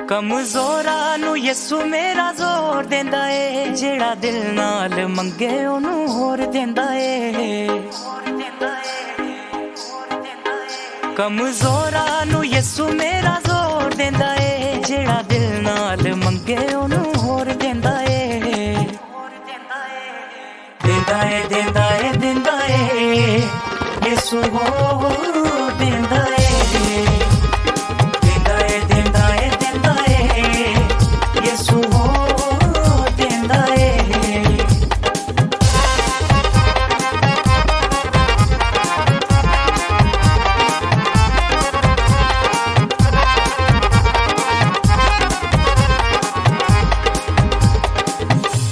ਕਮਜ਼ੋਰਾਂ ਨੂੰ ਯਿਸੂ ਮੇਰਾ ਜ਼ੋਰ ਦਿੰਦਾ ਏ, ਜਿਹੜਾ ਦਿਲ ਨਾਲ ਮੰਗੇ ਉਹਨੂੰ ਹੋਰ ਦਿੰਦਾ ਏ। ਕਮਜ਼ੋਰਾਂ ਨੂੰ ਯਿਸੂ ਮੇਰਾ ਜ਼ੋਰ ਦਿੰਦਾ ਏ, ਜਿਹੜਾ ਦਿਲ ਨਾਲ ਮੰਗੇ ਉਹਨੂੰ ਹੋਰ ਦਿੰਦਾ ਏ। ਦਿੰਦਾ ਏ ਦਿੰਦਾ ਏ ਦਿੰਦਾ ਏ ਯਿਸੂ ਹੋਰ ਦਿੰਦਾ ਏ।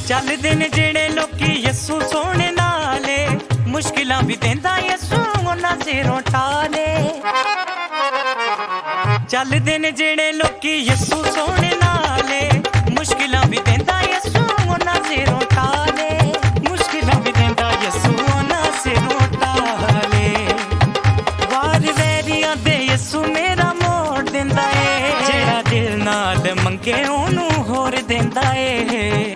ਚੱਲਦੇ ਨੇ ਜਿਹੜੇ ਲੋਕੀ ਯਿਸੂ ਸੋਹਣੇ ਨਾਲੇ, ਮੁਸ਼ਕਿਲਾਂ ਵੀ ਦਿੰਦਾ ਯਿਸੂ ਉਹਨਾਂ ਸਿਰੋਂ ਠਾਲੇ। ਚੱਲਦੇ ਨੇ ਜਿਹੜੇ ਲੋਕੀ ਯਿਸੂ ਸੋਹਣੇ ਨਾਲੇ, ਮੁਸ਼ਕਿਲਾਂ ਵੀ ਦਿੰਦਾ ਯਿਸੂ ਉਹਨਾਂ ਸਿਰੋਂ ਠਾਲੇ। ਮੁਸ਼ਕਿਲਾਂ ਵੀ ਦਿੰਦਾ ਯਿਸੂ ਉਹਨਾਂ ਸਿਰੋਂ ਠਾਲੇ। ਵਾਰ ਵੈਰੀਆਂ ਦੇ ਯਿਸੂ ਮੇਰਾ ਮੋੜ ਦਿੰਦਾ ਏ, ਜਿਹੜਾ ਦਿਲ ਨਾਲ ਮੰਗੇ ਉਹਨੂੰ ਹੋਰ ਦਿੰਦਾ ਏ।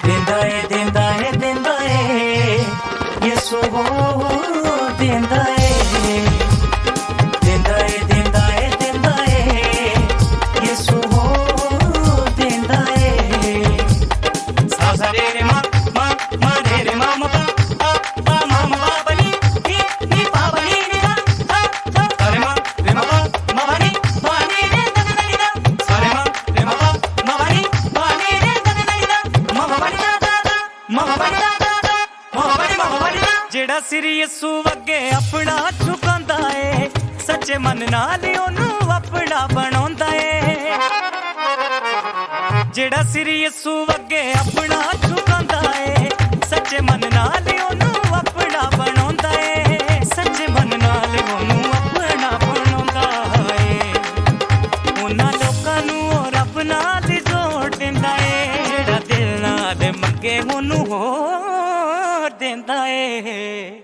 ਦਿੰਦਾ ਏ ਦਿੰਦਾ ਏ ਦਿੰਦਾ ਏ ਯਿਸੂ ਹੋਰ ਦਿੰਦਾ ਏ। ਦਿੰਦਾ ਏ ਦਿੰਦਾ ਏ ਦਿੰਦਾ ਏ ਯਿਸੂ ਹੋਰ ਦਿੰਦਾ ਏ। ਸਾ ਸਾ ਰੇ ਰੇ ਮਾ ਮਾ ਮਾ ਰੇ ਰੇ ਮਾ ਮਾ ਪਾ ਪਾ ਮਾ ਮਾ ਪਾ ਨੀ ਨੀ ਪਾ ਪਾ ਨੀ ਨੀ ਦਾ ਸਾ ਰੇ ਮਾ ਪਾ ਮਾ ਨੀ ਪਾ ਨੀ ਰੇ ਦ ਦ ਨੀ ਦਾ ਸਾ ਰੇ ਮਾ ਪਾ ਮਾ ਨੀ ਪਾ ਨੀ ਰੇ ਦ ਦ ਨੀ ਦਾ ਮਾ ਮਾ ਨੀ ਜਿਹੜਾ ਸਿਰ ਯਿਸੂ ਅੱਗੇ ਆਪਣਾ ਝੁਕਾਉਂਦਾ ਏ, ਸੱਚੇ ਮਨ ਨਾਲ ਉਹਨੂੰ ਆਪਣਾ ਬਣਾਉਂਦਾ ਏ। ਜਿਹੜਾ ਸਿਰ ਯਿਸੂ ਅੱਗੇ ਆਪਣਾ ਝੁਕਾਉਂਦਾ ਏ, ਸੱਚੇ ਮਨ ਨਾਲ ਉਹਨੂੰ ਆਪਣਾ ਬਣਾਉਂਦਾ ਏ। ਸੱਚੇ ਮਨ ਨਾਲ ਉਹਨੂੰ ਆਪਣਾ ਬਣਾਉਂਦਾ ਏ। ਉਹਨਾਂ ਲੋਕਾਂ ਨੂੰ ਉਹ ਰੱਬ ਨਾਲ ਜੋੜ ਦਿੰਦਾ ਏ, ਜਿਹੜਾ ਦਿਲ ਨਾਲ ਮੰਗੇ ਉਹਨੂੰ ਹੋਰ ਦਿੰਦਾ ਏ।